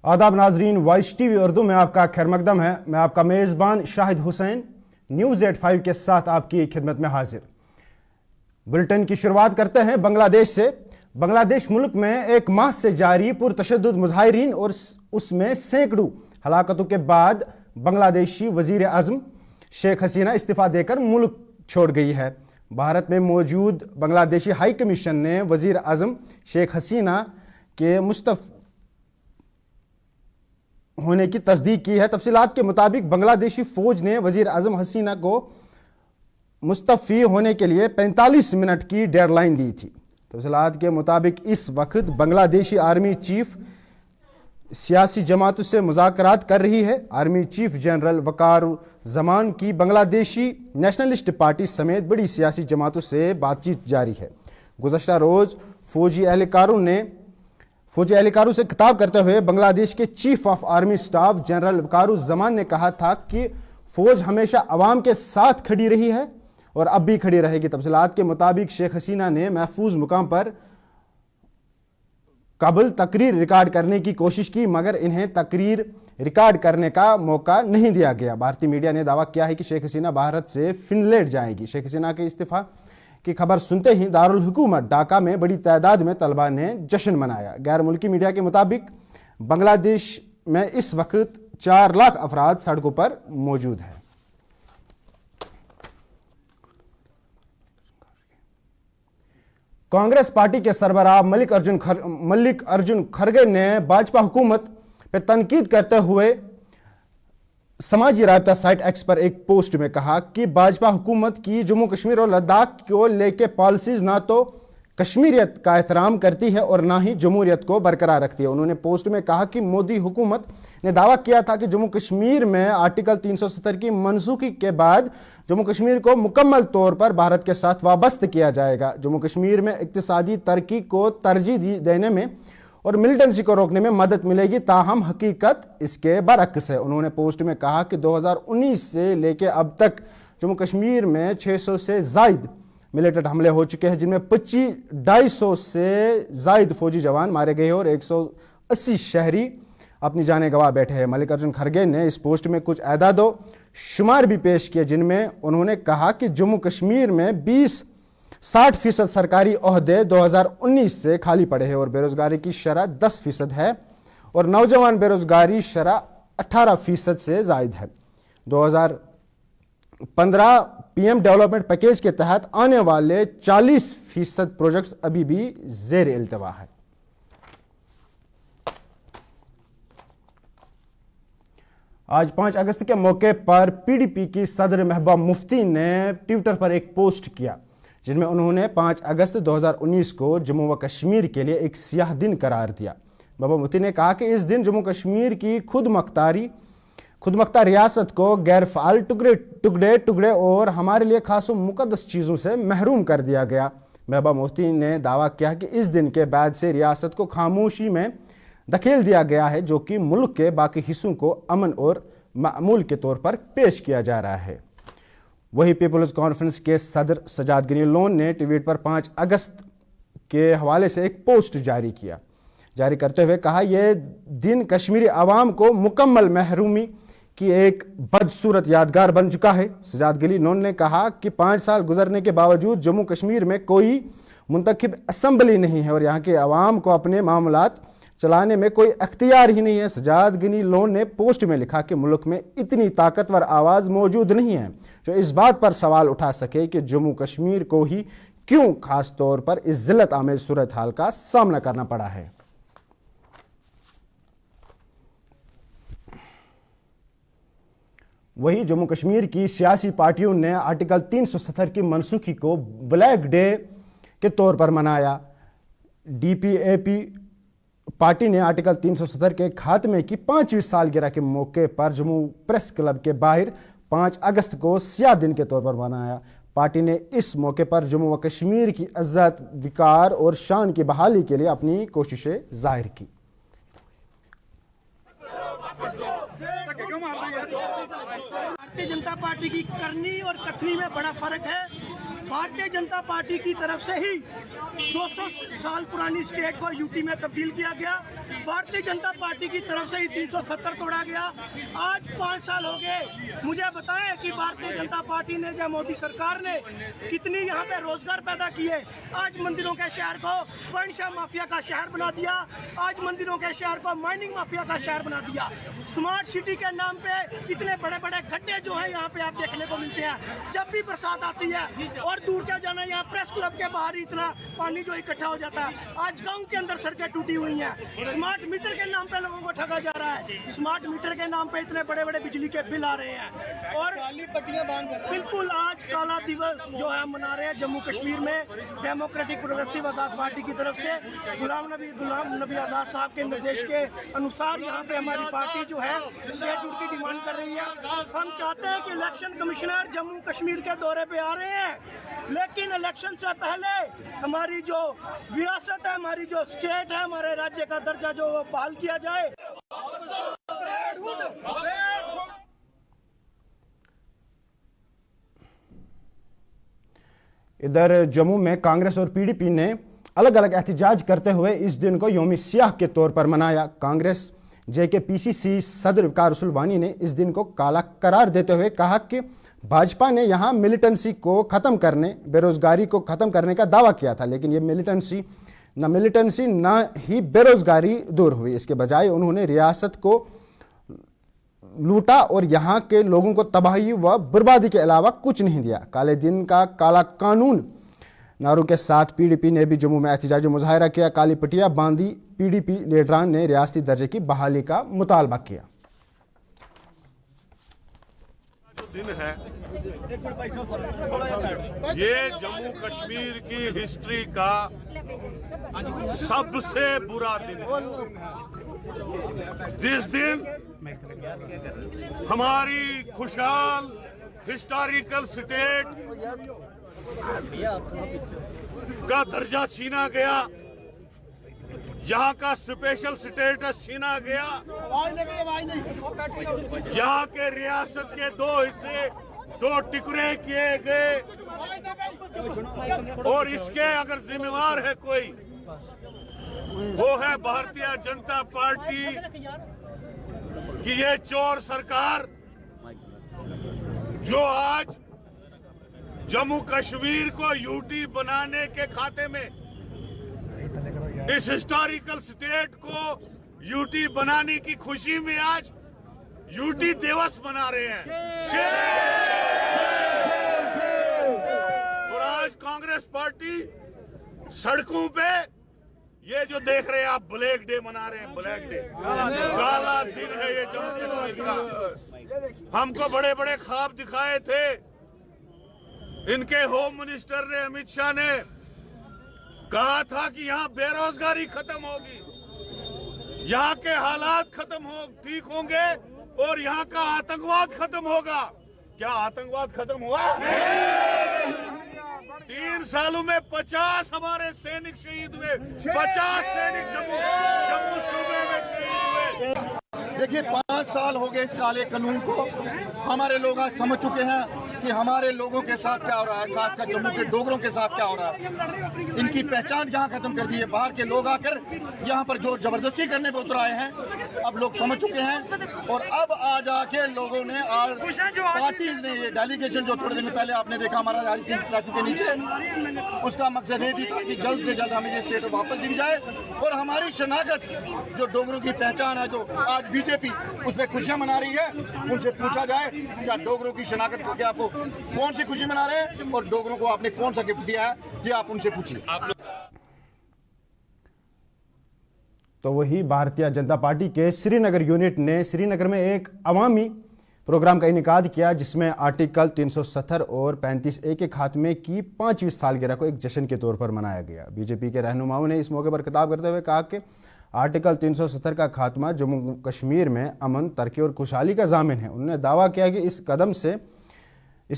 आदाब नाजरीन, voice TV Urdu में आपका खैर मकदम है। मैं आपका मेज़बान शाहिद हुसैन न्यूज़ 85 के साथ आपकी खिदमत में हाजिर। बुलेटिन की शुरुआत करते हैं बांग्लादेश से। बांग्लादेश मुल्क में एक माह से जारी पुरतशद्दुद मुजाहिरीन और उसमें सैकड़ों हलाकतों के बाद बांग्लादेशी वज़ीर आज़म शेख हसीना इस्तीफ़ा देकर मुल्क छोड़ गई है। भारत में मौजूद बांग्लादेशी हाई कमीशन ने वज़ीर आज़म शेख हसीना के मुस्तफ़ होने की तस्दीक की है। तफसीलात के मुताबिक बांग्लादेशी फ़ौज ने वज़ीर आज़म हसीना को मुस्तफ़ी होने के लिए 45 मिनट की डेडलाइन दी थी। तफसीलात के मुताबिक इस वक्त बांग्लादेशी आर्मी चीफ सियासी जमातों से मुज़ाकरात कर रही है। आर्मी चीफ जनरल वक़ारुज़्ज़मान की बांग्लादेशी नेशनलिस्ट पार्टी समेत बड़ी सियासी जमातों से बातचीत जारी है। गुज़श्ता रोज़ फ़ौजी एहलकारों से खिताब करते हुए बांग्लादेश के chief of army staff general Waker-Uz-Zaman ने कहा था कि फ़ौज हमेशा अवाम के साथ खड़ी रही है और अब भी खड़ी रहेगी। तफसीलात के मुताबिक शेख हसीना ने महफूज मुकाम पर काबुल तकरीर रिकॉर्ड करने की कोशिश की, मगर इन्हें तकरीर रिकॉर्ड करने का मौका नहीं दिया गया। भारतीय मीडिया ने दावा किया है कि शेख हसीना भारत से फिनलैंड जाएंगी। शेख हसीना के इस्तीफ़ा की खबर सुनते ही दारुल हुकूमत ढाका में बड़ी तादाद में तलबा ने जश्न मनाया। गैर मुल्की मीडिया के मुताबिक बांग्लादेश में इस वक्त 4 लाख अफराद सड़कों पर मौजूद है। कांग्रेस पार्टी के सरबराह मल्लिक अर्जुन खड़गे ने भाजपा हुकूमत पर तनकीद करते हुए समाजी राब्ता साइट एक्स पर एक पोस्ट में कहा कि भाजपा हुकूमत की जम्मू कश्मीर और लद्दाख को लेके पॉलिसीज ना तो कश्मीरियत का एहतराम करती है और ना ही जमहूरियत को बरकरार रखती है। उन्होंने पोस्ट में कहा कि मोदी हुकूमत ने दावा किया था कि जम्मू कश्मीर में आर्टिकल 370 की मनसूखी के बाद जम्मू कश्मीर को मुकम्मल तौर पर भारत के साथ वाबस्त किया जाएगा। जम्मू कश्मीर में इक्तिसादी तरक्की को तरजीह देने में और मिलिटेंसी को रोकने में मदद मिलेगी, ताहम हकीकत इसके बरक्स है। उन्होंने पोस्ट में कहा कि 2019 से लेकर अब तक जम्मू कश्मीर में 600 से ज़ायद मिलिटेंट हमले हो चुके हैं, जिनमें 250 से ज़ायद फौजी जवान मारे गए और 180 शहरी अपनी जानें गंवा बैठे हैं। मल्लिक अर्जुन खड़गे ने इस पोस्ट में कुछ एदादो शुमार भी पेश किए, जिनमें उन्होंने कहा कि जम्मू कश्मीर में 60% सरकारी ओहदे 2019 से खाली पड़े हैं और बेरोजगारी की शरह 10% है और नौजवान बेरोजगारी शरह 18% से ज़ायद है। 2015 पीएम डेवलपमेंट पैकेज के तहत आने वाले 40% प्रोजेक्ट्स अभी भी ज़ेर इल्तवा है। आज 5 अगस्त के मौके पर पीडीपी की सदर महबूबा मुफ्ती ने ट्विटर पर एक पोस्ट किया, जिनमें उन्होंने 5 अगस्त 2019 को जम्मू व कश्मीर के लिए एक सियाह दिन करार दिया। महबूबा मुफ्ती ने कहा कि इस दिन जम्मू कश्मीर की खुदमख्तार रियासत को गैर फ़ाल टुकड़े और हमारे लिए खास मुक़द्दस चीज़ों से महरूम कर दिया गया। महबूबा मुफ्ती ने दावा किया कि इस दिन के बाद से रियासत को खामोशी में धकेल दिया गया है, जो कि मुल्क के बाकी हिस्सों को अमन और मामूल के तौर पर पेश किया जा रहा है। वही पीपल्स कॉन्फ्रेंस के सदर सजाद गनीलोन ने ट्वीट पर 5 अगस्त के हवाले से एक पोस्ट जारी करते हुए कहा, यह दिन कश्मीरी अवाम को मुकम्मल महरूमी की एक बदसूरत यादगार बन चुका है। सजाद गनीलोन ने कहा कि 5 साल गुजरने के बावजूद जम्मू कश्मीर में कोई मुंतखब असम्बली नहीं है और यहाँ के अवाम को अपने मामलात चलाने में कोई अख्तियार ही नहीं है। सजाद गनीलोन ने पोस्ट में लिखा कि मुल्क में इतनी ताकतवर आवाज़ मौजूद नहीं है जो इस बात पर सवाल उठा सके कि जम्मू कश्मीर को ही क्यों खास तौर पर इस जिल्लत आमेज सूरत हाल का सामना करना पड़ा है। वही जम्मू कश्मीर की सियासी पार्टियों ने आर्टिकल 370 की मनसूखी को ब्लैक डे के तौर पर मनाया। डीपीएपी पार्टी ने आर्टिकल 370 के खात्मे की 5वीं सालगिरह के मौके पर जम्मू प्रेस क्लब के बाहर 5 अगस्त को सियाह दिन के तौर पर मनाया। पार्टी ने इस मौके पर जम्मू व कश्मीर की इज्जत, विकार और शान की बहाली के लिए अपनी कोशिशें जाहिर की। भारतीय जनता पार्टी की करनी और कथनी में बड़ा फर्क है। भारतीय जनता पार्टी की तरफ से ही 200 साल पुरानी स्टेट को यूटी में तब्दील किया गया। भारतीय जनता पार्टी की तरफ से ही 370 तोड़ा गया। आज 5 साल हो गए। मुझे बताएं कि भारतीय जनता पार्टी ने या मोदी सरकार ने कितनी यहाँ पे रोजगार पैदा किए। आज मंदिरों के शहर को वर्णशाह माफिया का शहर बना दिया। आज मंदिरों के शहर को माइनिंग माफिया का शहर बना दिया। स्मार्ट सिटी के नाम पे इतने बड़े बड़े गड्ढे जो है यहाँ पे आप देखने को मिलते हैं जब भी बरसात आती है। और दूर क्या जाना, यहाँ प्रेस क्लब के बाहर ही इतना पानी जो इकट्ठा हो जाता है। आज गांव के अंदर सड़कें टूटी हुई हैं। स्मार्ट मीटर के नाम पे लोगों को ठगा जा रहा है। स्मार्ट मीटर के नाम पे इतने बड़े बड़े बिजली के बिल आ रहे हैं। और काली पट्टियां बांध बिल्कुल आज काला दिवस जो है मना रहे हैं जम्मू कश्मीर में डेमोक्रेटिक प्रोग्रेसिव आजाद पार्टी की तरफ से। गुलाम नबी आजाद साहब के निर्देश के अनुसार यहाँ पे हमारी पार्टी जो है शेड्यूल की डिमांड कर रही है। हम चाहते हैं कि इलेक्शन कमिश्नर जम्मू कश्मीर के दौरे पे आ रहे हैं, लेकिन इलेक्शन से पहले हमारी जो विरासत है, हमारी जो स्टेट है, हमारे राज्य का दर्जा जो बहाल किया जाए। इधर जम्मू में कांग्रेस और पीडीपी ने अलग अलग एहतजाज करते हुए इस दिन को यौम सियाह के तौर पर मनाया। कांग्रेस JK-PCC सदर वकार रसूल वानी ने इस दिन को काला करार देते हुए कहा कि भाजपा ने यहाँ मिलिटेंसी को ख़त्म करने, बेरोजगारी को ख़त्म करने का दावा किया था, लेकिन ये मिलिटेंसी ना ही बेरोजगारी दूर हुई। इसके बजाय उन्होंने रियासत को लूटा और यहाँ के लोगों को तबाही व बर्बादी के अलावा कुछ नहीं दिया। काले दिन का काला कानून नारों के साथ पीडीपी ने भी जम्मू में एहतजाजी मुजाहरा किया। काली पटिया बांधी पीडीपी लीडरान ने रियासती दर्जे की बहाली का मुतालबा किया। जो दिन है ये जम्मू कश्मीर की हिस्ट्री का सबसे बुरा दिन है। जिस दिन हमारी खुशहाल हिस्टोरिकल स्टेट का दर्जा छीना गया, यहाँ का स्पेशल स्टेटस छीना गया, यहाँ के रियासत के 2 हिस्से 2 टुकड़े किए गए। और इसके अगर जिम्मेवार है कोई, वो है भारतीय जनता पार्टी की ये चोर सरकार जो आज जम्मू कश्मीर को यूटी बनाने के खाते में, इस हिस्टोरिकल स्टेट को यूटी बनाने की खुशी में आज यूटी दिवस मना रहे हैं। और आज कांग्रेस पार्टी सड़कों पे ये जो देख रहे हैं आप ब्लैक डे मना रहे हैं। ब्लैक डे, काला दिन है ये जम्मू कश्मीर का। हमको बड़े बड़े ख्वाब दिखाए थे इनके होम मिनिस्टर ने, अमित शाह ने कहा था कि यहाँ बेरोजगारी खत्म होगी, यहाँ के हालात ठीक होंगे और यहाँ का आतंकवाद खत्म होगा। क्या आतंकवाद खत्म हुआ? 3 सालों में 50 हमारे सैनिक शहीद हुए, 50 सैनिक जम्मू सूबे में शहीद हुए। देखिए 5 साल हो गए इस काले कानून को। हमारे लोग आज समझ चुके हैं कि हमारे लोगों के साथ क्या हो रहा है, खासकर जम्मू के डोगरों के साथ क्या हो रहा है। इनकी पहचान यहाँ खत्म कर दी है। बाहर के लोग आकर यहाँ पर जोर जबरदस्ती करने पे उतर आए हैं। अब लोग समझ चुके हैं और अब आज आके लोगों ने पार्टीज ने ये डेलीगेशन जो थोड़े दिन पहले आपने देखा हमारा हरी सिंह स्टैचू के नीचे, उसका मकसद ये भी था कि जल्द से जल्द हमें ये स्टेट वापस दी जाए और हमारी शनाख्त जो डोगरों की पहचान है, जो आज बीजेपी उस पर खुशियां मना रही है, उनसे पूछा जाए क्या डोगरों की शनाख्त करके आपको कौन सी खुशी मना रहे हैं और डोगरों को आपने कौन सा गिफ्ट दिया है, ये आप उनसे पूछिए। तो वही भारतीय जनता पार्टी के श्रीनगर यूनिट ने श्रीनगर में एक अवामी प्रोग्राम का इनेकाद किया, जिसमें आर्टिकल 370 और 35A के खात्मे की 5वीं सालगिरह को एक जश्न के तौर पर मनाया गया। बीजेपी के रहनुमाओं ने इस मौके पर खिताब करते हुए कहा कि आर्टिकल 370 का खात्मा जम्मू कश्मीर में अमन, तरक्की और खुशहाली का ज़ामिन है। उन्होंने दावा किया कि इस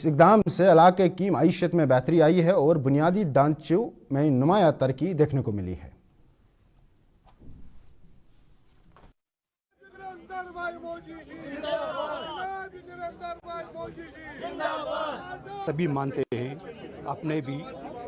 इक़दाम से इलाके की मईशत में बेहतरी आई है और बुनियादी ढांचों में नुमाया तरक्की देखने को मिली है। तभी मानते हैं अपने भी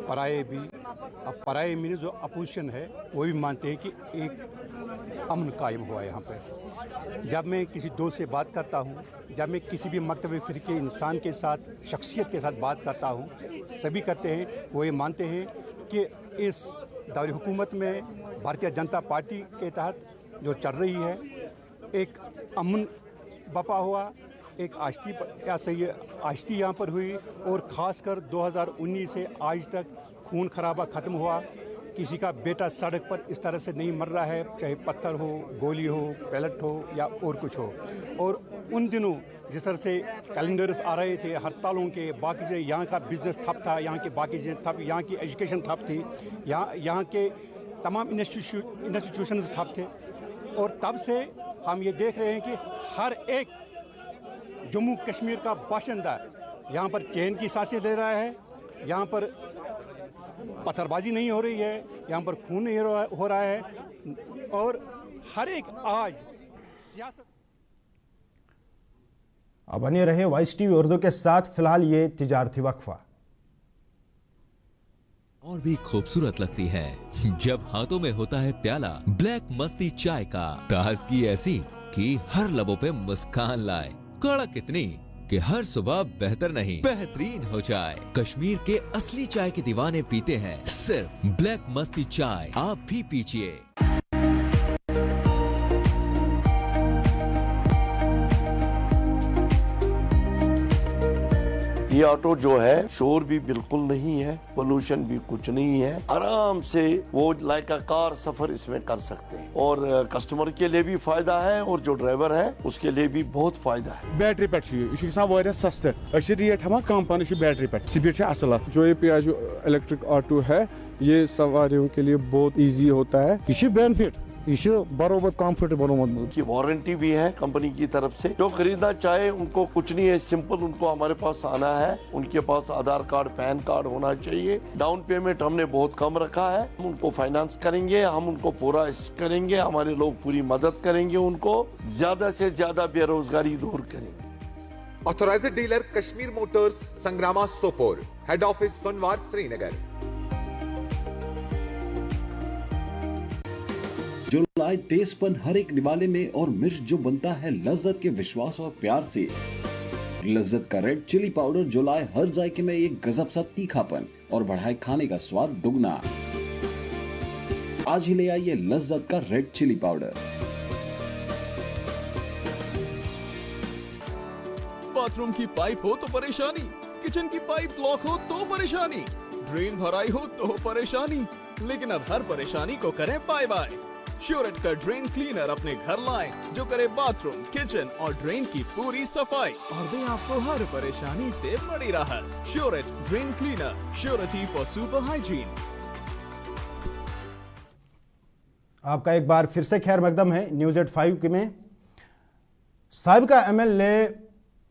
पराये भी, अब पराये में जो अपोजिशन है वो भी मानते हैं कि एक अमन कायम हुआ है यहाँ पर। जब मैं किसी दोस्त से बात करता हूँ, जब मैं किसी भी मकतब फिर के इंसान के साथ, शख्सियत के साथ बात करता हूँ, सभी करते हैं, वो ये मानते हैं कि इस दौर हुकूमत में भारतीय जनता पार्टी के तहत जो चल रही है, एक अमन बपा हुआ, एक आश्ती यहाँ पर हुई, और ख़ासकर 2019 से आज तक खून खराबा ख़त्म हुआ। किसी का बेटा सड़क पर इस तरह से नहीं मर रहा है, चाहे पत्थर हो, गोली हो, पैलेट हो या और कुछ हो। और उन दिनों जिस तरह से कैलेंडर्स आ रहे थे हड़तालों के, बाकी से यहाँ का बिजनेस ठप था, यहाँ के बाकी चीज़ें ठप, यहाँ की एजुकेशन ठप थी, यहाँ के तमाम इंस्टीट्यूशंस ठप थे। और तब से हम ये देख रहे हैं कि हर एक जम्मू कश्मीर का बाशिंदा यहाँ पर चैन की सांसें ले रहा है, यहाँ पर पत्थरबाजी नहीं हो रही है, यहाँ पर खून नहीं हो रहा है, और हर एक आज सियासत। अब बने रहे वाइस टीवी उर्दू के साथ, फिलहाल ये तिजारती वक्फा। और भी खूबसूरत लगती है जब हाथों में होता है प्याला ब्लैक मस्ती चाय का। ताजगी ऐसी कि हर लबों पे मुस्कान लाए, कड़क इतनी कि हर सुबह बेहतर नहीं बेहतरीन हो जाए। कश्मीर के असली चाय के दीवाने पीते हैं सिर्फ ब्लैक मस्ती चाय, आप भी पीजिए। ये ऑटो जो है शोर भी बिल्कुल नहीं है, पोल्यूशन भी कुछ नहीं है, आराम से वो लाइक अ कार सफर इसमें कर सकते हैं, और कस्टमर के लिए भी फायदा है और जो ड्राइवर है उसके लिए भी बहुत फायदा है। बैटरी पे सस्ते रेट हम कम पान बैटरी पे स्पीड असल। जो ये पियाजो इलेक्ट्रिक ऑटो है ये सवारियों के लिए बहुत इजी होता है, ये बेनिफिट, ये बरोबर कंफर्टेबल की वारंटी भी है कंपनी की तरफ से। जो खरीदना चाहे उनको कुछ नहीं है, सिंपल उनको हमारे पास आना है, उनके पास आधार कार्ड पैन कार्ड होना चाहिए। डाउन पेमेंट हमने बहुत कम रखा है, हम उनको फाइनेंस करेंगे, हम उनको पूरा करेंगे, हमारे लोग पूरी मदद करेंगे, उनको ज्यादा से ज्यादा बेरोजगारी दूर करेंगे। Authorised dealer Kashmir Motors, Sangrama Sopore, head office Sonwar Srinagar. जो लाए तेजपन हर एक निवाले में, और मिर्च जो बनता है लज्जत के विश्वास और प्यार से। लज्जत का रेड चिली पाउडर जो लाए हर जायके में एक गजब सा तीखापन और बढ़ाए खाने का स्वाद दुगना। आज ही ले आइए लज्जत का रेड चिली पाउडर। बाथरूम की पाइप हो तो परेशानी, किचन की पाइप ब्लॉक हो तो परेशानी, ड्रेन भराई हो तो परेशानी, लेकिन अब हर परेशानी को करें बाय बाय। श्योरेट का ड्रेन क्लीनर अपने घर लाएं, जो करे बाथरूम, किचन और ड्रेन की पूरी सफाई और दे आपको हर परेशानी से बड़ी राहत। Suret drain cleaner, surety for super hygiene. आपका एक बार फिर से खैर मकदम है न्यूज़ 85 में। साबिका एमएलए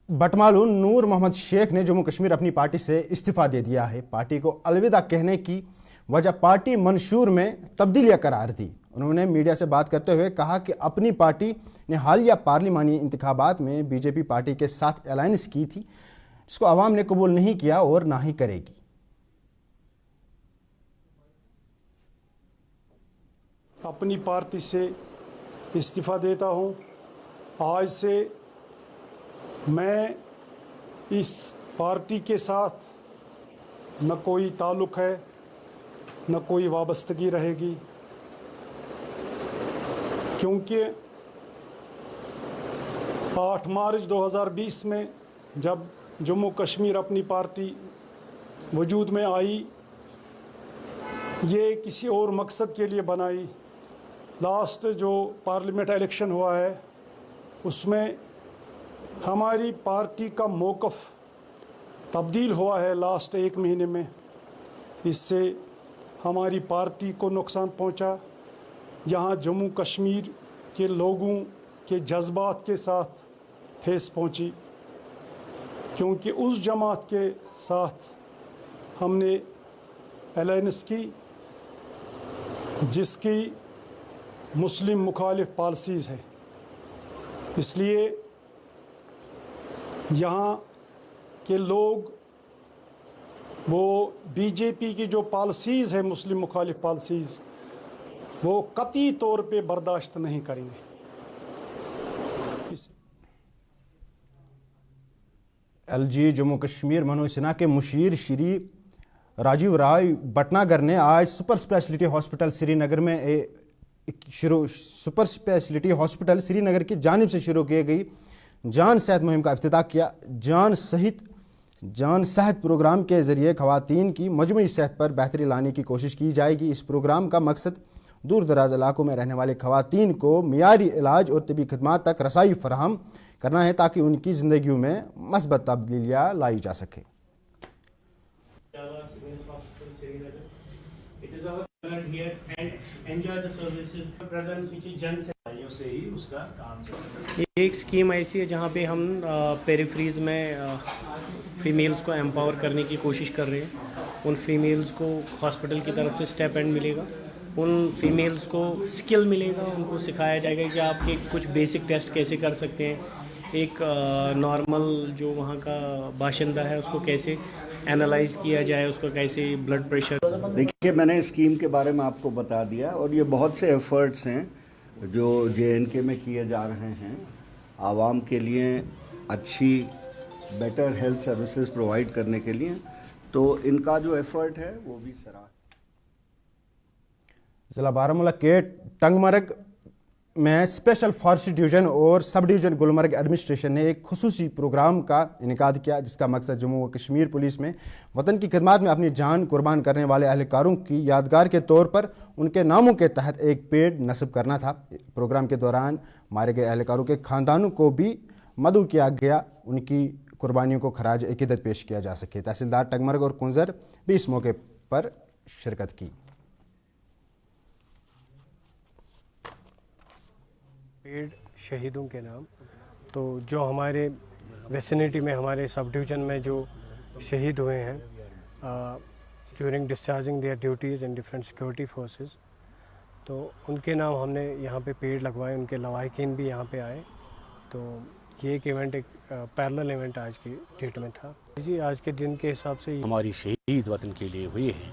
बटमालू नूर मोहम्मद शेख ने जम्मू कश्मीर अपनी पार्टी से इस्तीफा दे दिया है। पार्टी को अलविदा कहने की वजह पार्टी मंशूर में तब्दीलियां करार दी। उन्होंने मीडिया से बात करते हुए कहा कि अपनी पार्टी ने हालिया पार्लिमानी इंतखाबात में बीजेपी पार्टी के साथ अलायंस की थी, जिसको आवाम ने कबूल नहीं किया और ना ही करेगी। अपनी पार्टी से इस्तीफ़ा देता हूं। आज से मैं इस पार्टी के साथ न कोई ताल्लुक़ है, न कोई वाबस्तगी रहेगी, क्योंकि 8 मार्च 2020 में जब जम्मू कश्मीर अपनी पार्टी वजूद में आई, ये किसी और मकसद के लिए बनाई। लास्ट जो पार्लियामेंट इलेक्शन हुआ है उसमें हमारी पार्टी का मौक़िफ़ तब्दील हुआ है लास्ट 1 महीने में। इससे हमारी पार्टी को नुकसान पहुंचा। यहाँ जम्मू कश्मीर के लोगों के जज्बात के साथ ठेस पहुंची, क्योंकि उस जमात के साथ हमने अलायंस की जिसकी मुस्लिम मुखालिफ पॉलिसीज़ है। इसलिए यहाँ के लोग वो बीजेपी की जो पॉलिसीज़ है मुस्लिम मुखालिफ पॉलिसीज़ वो कतई तौर पे बर्दाश्त नहीं करेंगे। LG जम्मू कश्मीर मनोज सिन्हा के मुशीर श्री राजीव राय भटनागर ने आज सुपर स्पेशलिटी हॉस्पिटल श्रीनगर में सुपर स्पेशलिटी हॉस्पिटल श्रीनगर की जानिब से शुरू की गई जान सेहत मुहिम का इफ्तिताह किया। जान सेहत प्रोग्राम के ज़रिए ख़वातीन की मजमूई सेहत पर बेहतरी लाने की कोशिश की जाएगी। इस प्रोग्राम का मकसद दूर दराज इलाकों में रहने वाले ख़वातीन को मियारी इलाज और तबी खदमात तक रसाई फराहम करना है ताकि उनकी ज़िंदगियों में मस्बत तब्दीलियाँ लाई जा सकें। एक स्कीम ऐसी है जहाँ पे हम पेरिफ्रीज में फ़ीमेल्स को एम्पावर करने की कोशिश कर रहे हैं। उन फीमेल्स को हॉस्पिटल की तरफ से स्टेप एंड मिलेगा, उन फीमेल्स को स्किल मिलेगा, उनको सिखाया जाएगा कि आपके कुछ बेसिक टेस्ट कैसे कर सकते हैं, एक नॉर्मल जो वहाँ का बाशिंदा है उसको कैसे एनालाइज किया जाए, उसको कैसे ब्लड प्रेशर। देखिए, मैंने स्कीम के बारे में आपको बता दिया और ये बहुत से एफर्ट्स हैं जो JNK में किए जा रहे हैं आवाम के लिए अच्छी बेटर हेल्थ सर्विसेज प्रोवाइड करने के लिए, तो इनका जो एफर्ट है वो भी सराहनीय। ज़िला बारामूला के टंगमर्ग में स्पेशल फॉरेस्ट डिवीज़न और सब डिवीज़न गुलमर्ग एडमिनिस्ट्रेशन ने एक खुसूसी प्रोग्राम का इनेकाद किया जिसका मकसद जम्मू व कश्मीर पुलिस में वतन की खिदमत में अपनी जान कुर्बान करने वाले अहलकारों की यादगार के तौर पर उनके नामों के तहत एक पेड़ नस्ब करना था। प्रोग्राम के दौरान मारे गए अहलकारों के ख़ानदानों को भी मदऊ किया गया, उनकी कुर्बानियों को खराज अकीदत पेश किया जा सके। तहसीलदार टंगमर्ग और कुंजर भी इस मौके पर शिरकत की। पेड़ शहीदों के नाम, तो जो हमारे वेसिनिटी में हमारे सब डिवीज़न में जो शहीद हुए हैं during discharging their duties in different security forces, तो उनके नाम हमने यहाँ पे पेड़ लगवाए, उनके लवाहिकीन भी यहाँ पे आए। तो ये एक इवेंट, एक पैरेलल इवेंट आज की डेट में था जी। आज के दिन के हिसाब से हमारी शहीद वतन के लिए हुए हैं,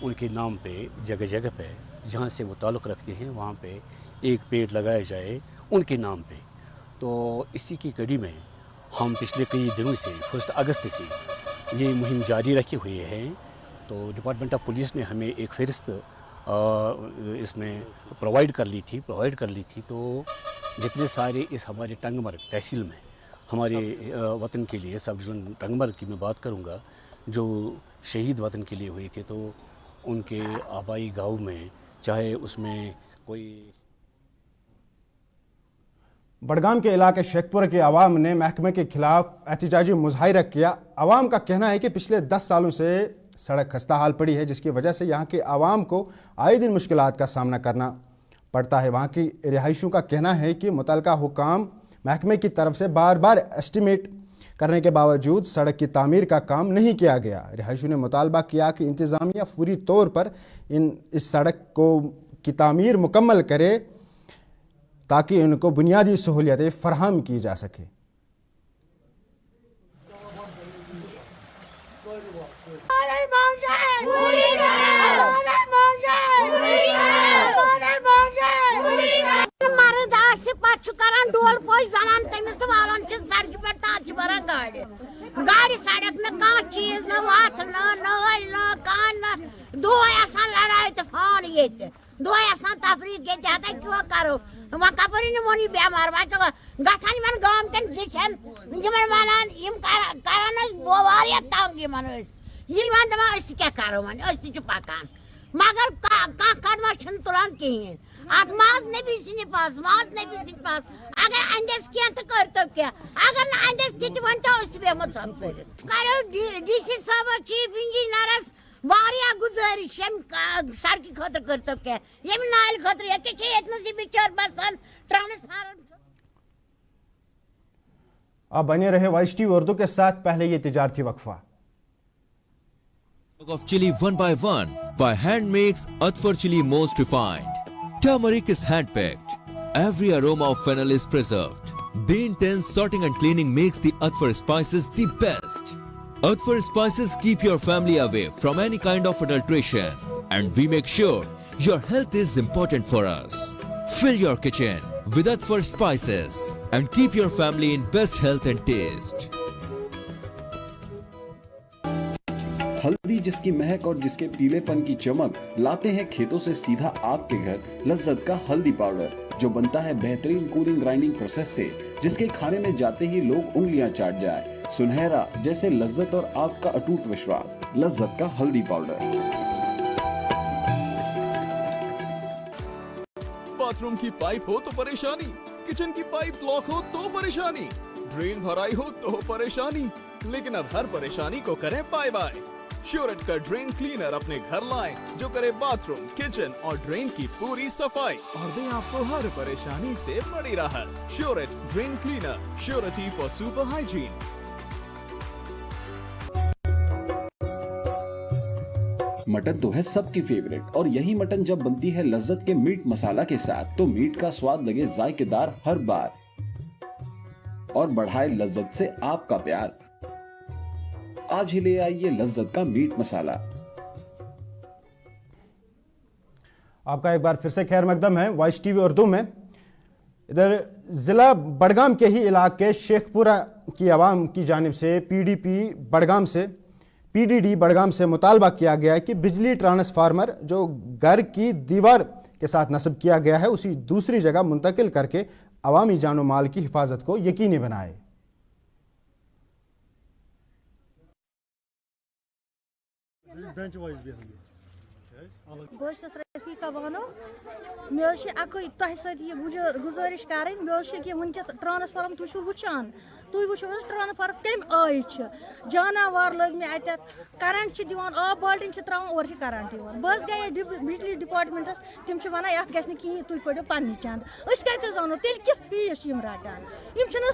उनके नाम पे जगह जगह पे जहाँ से वो ताल्लुक़ रखते हैं वहाँ पे एक पेड़ लगाया जाए उनके नाम पे। तो इसी की कड़ी में हम पिछले कई दिनों से 1 अगस्त से ये मुहिम जारी रखे हुए हैं। तो डिपार्टमेंट ऑफ पुलिस ने हमें एक फहरिस्त इसमें प्रोवाइड कर ली थी। तो जितने सारे इस हमारे टंगमर्ग तहसील में हमारे वतन के लिए सब डिवीज़न टंगमर्ग की मैं बात करूँगा जो शहीद वतन के लिए हुए थे, तो उनके आबाई गाँव में चाहे उसमें कोई। बडगाम के इलाके शेखपुर के अवाम ने महकमे के खिलाफ एहतजाजी मुजाहिरा किया। अवाम का कहना है कि पिछले 10 सालों से सड़क खस्ता हाल पड़ी है जिसकी वजह से यहाँ के अवाम को आए दिन मुश्किलात का सामना करना पड़ता है। वहाँ की रिहायशियों का कहना है कि मुतलका हुकाम महकमे की तरफ से बार बार एस्टिमेट करने के बावजूद सड़क की तामीर का काम नहीं किया गया। रिहायशियों ने मुतालबा किया कि इंतज़ामिया फौरी तौर पर इस सड़क की तामीर मुकम्मल करे ताकि उनको बुनियादी सहूलियतें फराहम की जा सके। डोल पोश जनान तमिस तो वालन सड़क पे तार भरान गाड़ी सड़क न कह चीज न वत न कान दोय लड़ाई तूफान ये दोय तफरी ये क्यों करो वह कपर मोनी बेमार वह गसान इन गाम कन जिन वन करान तंग दपान क्या करो वन पकान मगर कदमा तुलान कहें अत माज नबी सद पास अगर अंदस क्या तो कर तो क्या अगर न अंदस वन तो बेमो सब करो DC साहब चीफ इंजीनियरस वारिया गुजारिश सड़क खतर कर तो क्या ये नाल खतर ये बिचार बसान ट्रांसफार्मर। अब बने रहे वाइस टीवी उर्दू के साथ, पहले ये तिजारती वक्फा। of chili one by one by hand makes Atfar chili most refined. Turmeric is hand picked. Every aroma of fennel is preserved. The intense sorting and cleaning makes the Atfar spices the best. Earthful Spices keep your family away from any kind of adulteration, and we make sure your health is important for us. Fill your kitchen with Earthful Spices and keep your family in best health and taste. हल्दी जिसकी महक और जिसके पीलेपन की चमक लाते हैं खेतों से सीधा आपके घर लज्जत का हल्दी पाउडर, जो बनता है बेहतरीन कूलिंग ग्राइंडिंग प्रोसेस से, जिसके खाने में जाते ही लोग उंगलियां चाट जाए। सुनहरा जैसे लज्जत और आपका अटूट विश्वास, लज्जत का हल्दी पाउडर। बाथरूम की पाइप हो तो परेशानी, किचन की पाइप ब्लॉक हो तो परेशानी, ड्रेन भराई हो तो परेशानी, लेकिन अब हर परेशानी को करें बाय बाय। श्योरेट का ड्रेन क्लीनर अपने घर लाएं, जो करे बाथरूम, किचन और ड्रेन की पूरी सफाई और दे आपको हर परेशानी से बड़ी राहत। Suret drain cleaner, surety for super hygiene. Mutton तो है सबकी फेवरेट, और यही मटन जब बनती है लज्जत के मीट मसाला के साथ, तो मीट का स्वाद लगे जायकेदार हर बार और बढ़ाए लज्जत से आपका प्यार। आज ही ले आइए लज्जत का मीट मसाला। आपका एक बार फिर से खैर मकदम है वॉइस टीवी उर्दू में। इधर ज़िला बड़गाम के ही इलाके शेखपुरा की आवाम की जानिब से पीडीडी बड़गाम से मुतालबा किया गया है कि बिजली ट्रांसफार्मर जो घर की दीवार के साथ नस्ब किया गया है उसी दूसरी जगह मुंतकिल करके अवामी जानो माल की हिफाजत को यकीनी बनाए। रफीका बानो मे गुजारिश कर वनकस ट्रांसफार्म तुम वुचान तुम वो ट्रांसफार्म कम आय जानवर लग मे अत करंट दिवान आब बाल्टिन त्रावान और करंट बस गए बिजली डिपार्टमेंटस तम वन ये गि कहीं तुम पड़ो पन्नी चंद कत जानो तेल किस फीस रटान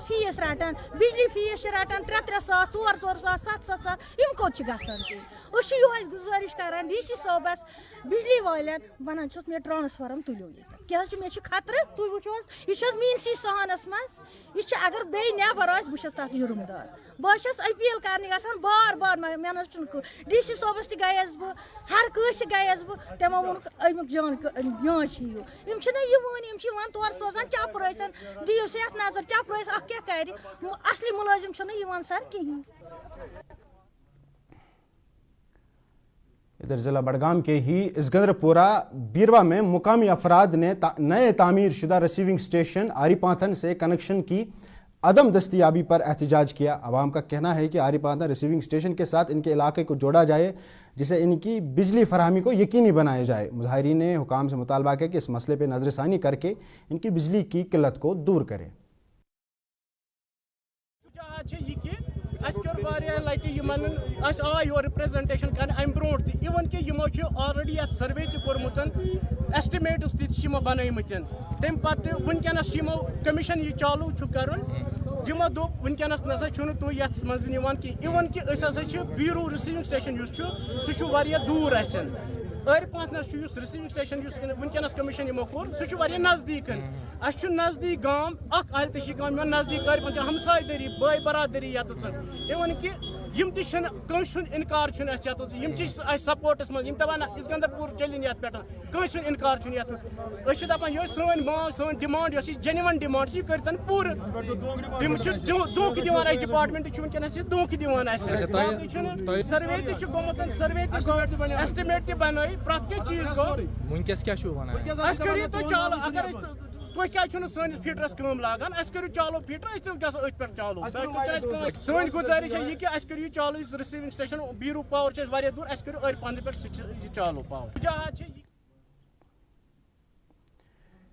फीस रटान बिजली फीस रटान 3-3 सास 4-4 सास 7-7 सास कत गई गुजारिश कर DC साहबस बिजली वाले वन मे ट्रांसफार्म तुलो क्या मे खतरे तुम वो यह मीनसी सहनस मज यह अगर बे नबर बस तथ जुर्मदार बस अपील कर बार बार मे DC साहबस गयस बह हर कस गयस बह तमो वो अमुक जांच वन तौर सोजान चपर दिव से नजर चपर क्या कर असली मुलाजिम सर कहीं। इधर ज़िला बड़गाम के ही इसगंद्रपुरा बीरवा में मुकामी अफराद ने नए तामीर शुदा रिसीविंग स्टेशन आरीपाथन से कनेक्शन की अदम दस्तियाबी पर एहतजाज किया। आवाम का कहना है कि आरीपाथन रिसीविंग स्टेशन के साथ इनके इलाके को जोड़ा जाए, जिससे इनकी बिजली फराहमी को यकीनी बनाया जाए। मुजाहिरीन ने हुकाम से मुतालबा किया कि इस मसले पर नजरसानी करके इनकी बिजली की किल्लत को दूर करें। रिप्रेजेंटेशन कर ब्रो इवन कि ऑलरेडी ये सर्वे तोर्मुत एस्टिमेट्स तनमत तम पे वनकस कमीशन यह चालू कर वनकस नसा तुम ये मन कि इवन कि बीरू रिसीविंग स्टेशन सह दूर आरीपाथनस रिसीविंग स्टेशन वनकस कमीशन कोर सह नजदीक नजदीक गांव आलतशी गांव नजदीक आरीपाथन हमसायदरी बाय बरादरी इवन कि इनकार सपोर्टस मज दपान इसगंदरपुर चलिन ये पे इनकार दपान यह सन मांग सन डिमांड जेन्युइन डिमांड यह कर पूर तम धोख दिवान डिपार्टमेंट वनकस धोख दिवान सर्वे तमुत सर्वे एस्टिमेट बन प्रत चीज चालू अगर तुम क्या सैनिस फीटरस कम लागान करो चालू फीटर पे चालू सन गुजारिश है कि करो चालू रिसीविंग स्टेशन बीरू पावर दूर करो आरीपाथन पे चालू पावर।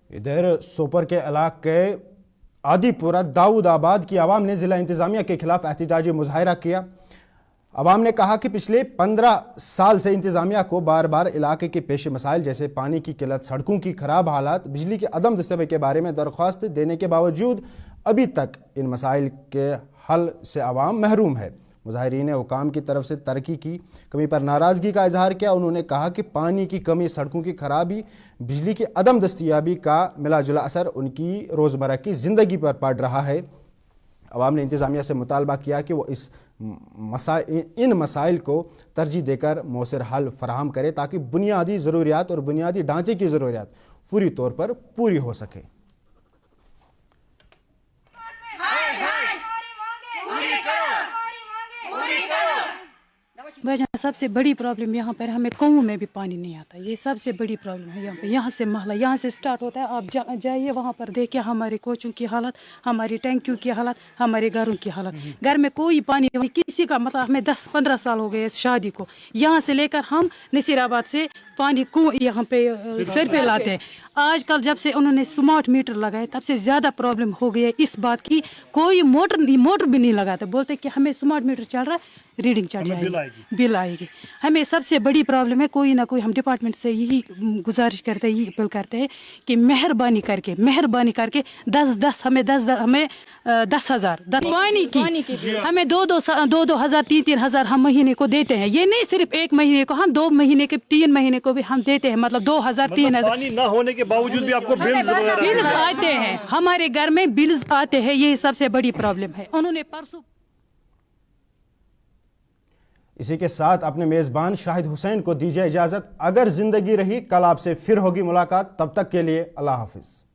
इधर सोपर के इलाके आदिपुरा दाऊदाबाद की आवाम ने जिला इंतजामिया के खिलाफ एहतजाजी मुजाहिरा किया। अवाम ने कहा कि पिछले 15 साल से इंतजामिया को बार बार इलाके के पेश मसाइल जैसे पानी की किल्लत, सड़कों की खराब हालात, बिजली के अदम दस्तयाबी के बारे में दरख्वास्त देने के बावजूद अभी तक इन मसाइल के हल से अवाम महरूम है। मुजाहिरीन ने हुकाम की तरफ से तरक्की की कमी पर नाराज़गी का इजहार किया। उन्होंने कहा कि पानी की कमी, सड़कों की खराबी, बिजली की अदम दस्तयाबी का मिला जुला असर उनकी रोज़मर्रा की ज़िंदगी पर पड़ रहा है। अवाम ने इंतज़ामिया से मुतालबा किया कि वो इस इन मसाइल को तरजीह देकर मौसर हल फराहम करे ताकि बुनियादी ज़रूरियात और बुनियादी ढांचे की ज़रूरियात पूरी तौर पर पूरी हो सके। वजह सबसे बड़ी प्रॉब्लम यहाँ पर हमें कुओं में भी पानी नहीं आता, ये सबसे बड़ी प्रॉब्लम है यहाँ पे। यहाँ से महला यहाँ से स्टार्ट होता है, आप जाइए वहाँ पर देखिए हमारे कोचों की हालत, हमारी टैंकियों की हालत, हमारे घरों की हालत। घर में कोई पानी किसी का, मतलब हमें 10-15 साल हो गए इस शादी को, यहाँ से लेकर हम नसीराबाद से पानी कुएं यहाँ पे सिर पे लाते हैं। आजकल जब से उन्होंने स्मार्ट मीटर लगाए तब से ज़्यादा प्रॉब्लम हो गई है इस बात की, कोई मोटर भी नहीं लगाते, बोलते कि हमें स्मार्ट मीटर चल रहा है, रीडिंग चढ़ जाएगी, बिल आएगी। हमें सबसे बड़ी प्रॉब्लम है, कोई ना कोई हम डिपार्टमेंट से यही गुजारिश करते हैं, यही अपील करते हैं कि मेहरबानी करके हमें 10,000 पानी की हमें 2,000 3,000 हम महीने को देते हैं। ये नहीं सिर्फ 1 महीने को, हम 2 महीने के 3 महीने को भी हम देते हैं, मतलब 2,000 3,000 पानी ना होने के बावजूद भी आपको बिल्स आते हैं, हमारे घर में बिल्स आते हैं, यही सबसे बड़ी प्रॉब्लम है। उन्होंने परसों इसी के साथ अपने मेज़बान शाहिद हुसैन को दीजिए इजाज़त। अगर ज़िंदगी रही कल आपसे फिर होगी मुलाकात, तब तक के लिए अल्लाह हाफिज़।